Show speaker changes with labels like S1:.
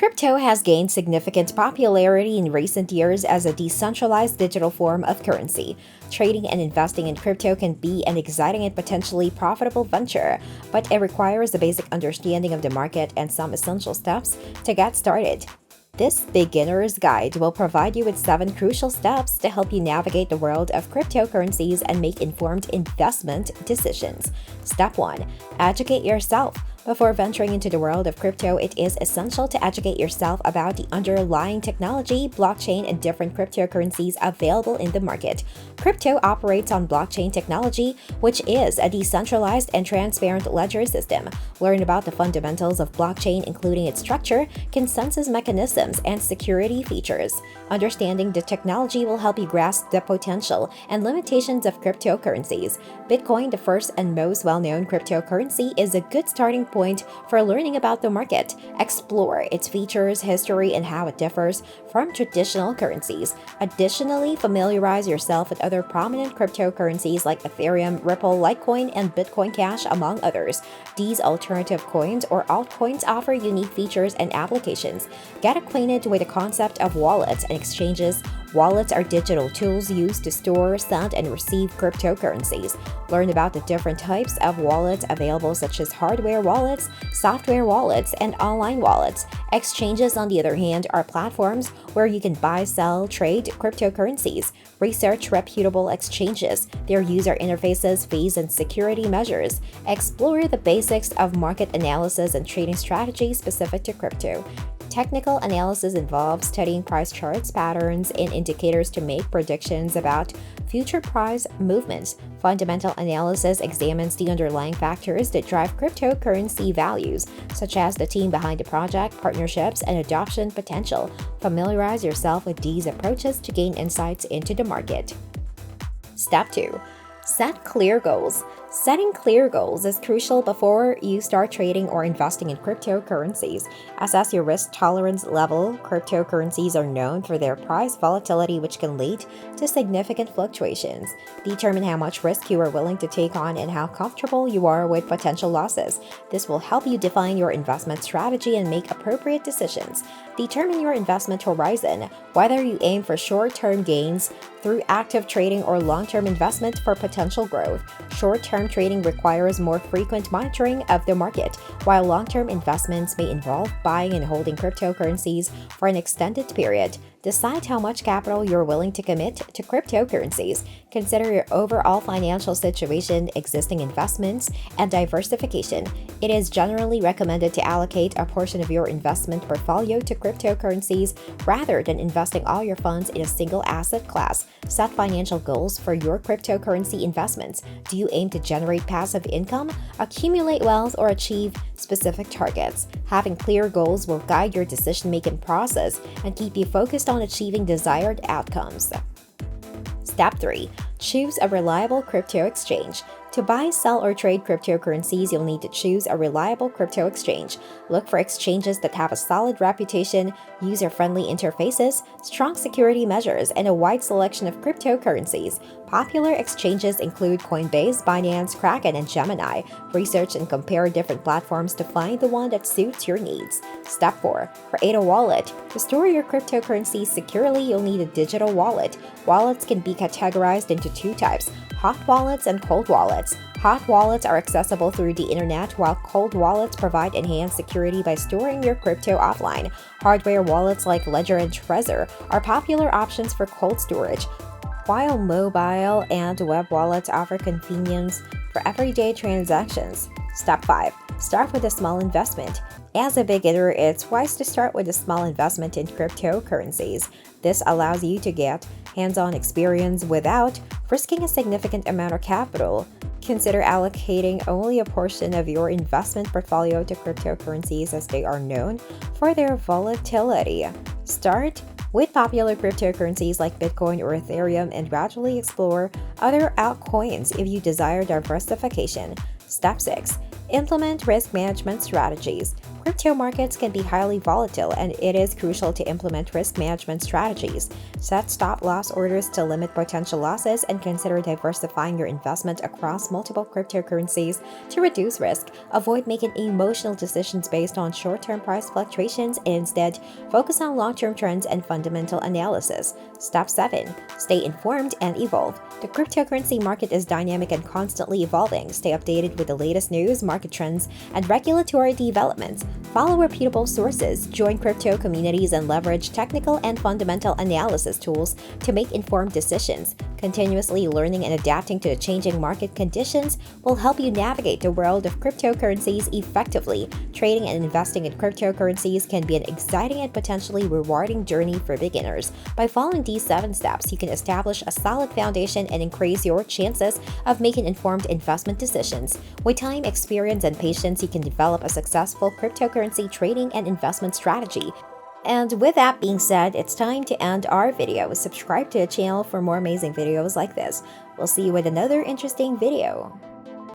S1: Crypto has gained significant popularity in recent years as a decentralized digital form of currency. Trading and investing in crypto can be an exciting and potentially profitable venture, but it requires a basic understanding of the market and some essential steps to get started. This beginner's guide will provide you with 7 crucial steps to help you navigate the world of cryptocurrencies and make informed investment decisions. Step 1. Educate yourself. Before venturing into the world of crypto, it is essential to educate yourself about the underlying technology, blockchain, and different cryptocurrencies available in the market. Crypto operates on blockchain technology, which is a decentralized and transparent ledger system. Learn about the fundamentals of blockchain, including its structure, consensus mechanisms, and security features. Understanding the technology will help you grasp the potential and limitations of cryptocurrencies. Bitcoin, the first and most well-known cryptocurrency, is a good starting point for learning about the market. Explore its features, history, and how it differs from traditional currencies. Additionally, familiarize yourself with other prominent cryptocurrencies like Ethereum, Ripple, Litecoin, and Bitcoin Cash, among others. These alternative coins or altcoins offer unique features and applications. Get acquainted with the concept of wallets and exchanges. Wallets are digital tools used to store, send, and receive cryptocurrencies. Learn about the different types of wallets available, such as hardware wallets, software wallets, and online wallets. Exchanges, on the other hand, are platforms where you can buy, sell, trade cryptocurrencies. Research reputable exchanges, their user interfaces, fees, and security measures. Explore the basics of market analysis and trading strategies specific to crypto. Technical analysis involves studying price charts, patterns, and indicators to make predictions about future price movements. Fundamental analysis examines the underlying factors that drive cryptocurrency values, such as the team behind the project, partnerships, and adoption potential. Familiarize yourself with these approaches to gain insights into the market. Step 2. Set clear goals. Setting clear goals is crucial before you start trading or investing in cryptocurrencies. Assess your risk tolerance level. Cryptocurrencies are known for their price volatility, which can lead to significant fluctuations. Determine how much risk you are willing to take on and how comfortable you are with potential losses. This will help you define your investment strategy and make appropriate decisions. Determine your investment horizon, whether you aim for short-term gains through active trading or long-term investment for potential growth. Short-term trading requires more frequent monitoring of the market, while long-term investments may involve buying and holding cryptocurrencies for an extended period. Decide how much capital you're willing to commit to cryptocurrencies. Consider your overall financial situation, existing investments, and diversification. It is generally recommended to allocate a portion of your investment portfolio to cryptocurrencies rather than investing all your funds in a single asset class. Set financial goals for your cryptocurrency investments. Do you aim to generate passive income, accumulate wealth, or achieve specific targets? Having clear goals will guide your decision-making process and keep you focused on achieving desired outcomes. Step 3. Choose a reliable crypto exchange. To buy, sell, or trade cryptocurrencies, you'll need to choose a reliable crypto exchange. Look for exchanges that have a solid reputation, user-friendly interfaces, strong security measures, and a wide selection of cryptocurrencies. Popular exchanges include Coinbase, Binance, Kraken, and Gemini. Research and compare different platforms to find the one that suits your needs. Step 4. Create a wallet. To store your cryptocurrencies securely, you'll need a digital wallet. Wallets can be categorized into 2 types: hot wallets and cold wallets. Hot wallets are accessible through the internet, while cold wallets provide enhanced security by storing your crypto offline. Hardware wallets like Ledger and Trezor are popular options for cold storage, while mobile and web wallets offer convenience for everyday transactions. Step 5. Start with a small investment. As a beginner, it's wise to start with a small investment in cryptocurrencies. This allows you to get hands-on experience without risking a significant amount of capital. Consider allocating only a portion of your investment portfolio to cryptocurrencies, as they are known for their volatility. Start with popular cryptocurrencies like Bitcoin or Ethereum and gradually explore other altcoins if you desire diversification. Step 6. Implement risk management strategies. Crypto markets can be highly volatile, and it is crucial to implement risk management strategies. Set stop loss orders to limit potential losses and consider diversifying your investment across multiple cryptocurrencies to reduce risk. Avoid making emotional decisions based on short term price fluctuations and instead focus on long term trends and fundamental analysis. Step 7. Stay informed and evolve. The cryptocurrency market is dynamic and constantly evolving. Stay updated with the latest news, market trends, and regulatory developments. Follow reputable sources, join crypto communities, and leverage technical and fundamental analysis tools to make informed decisions. Continuously learning and adapting to the changing market conditions will help you navigate the world of cryptocurrencies effectively. Trading and investing in cryptocurrencies can be an exciting and potentially rewarding journey for beginners. By following these 7 steps, you can establish a solid foundation and increase your chances of making informed investment decisions. With time, experience, and patience, you can develop a successful cryptocurrency trading and investment strategy. And with that being said, it's time to end our video. Subscribe to the channel for more amazing videos like this. We'll see you with another interesting video.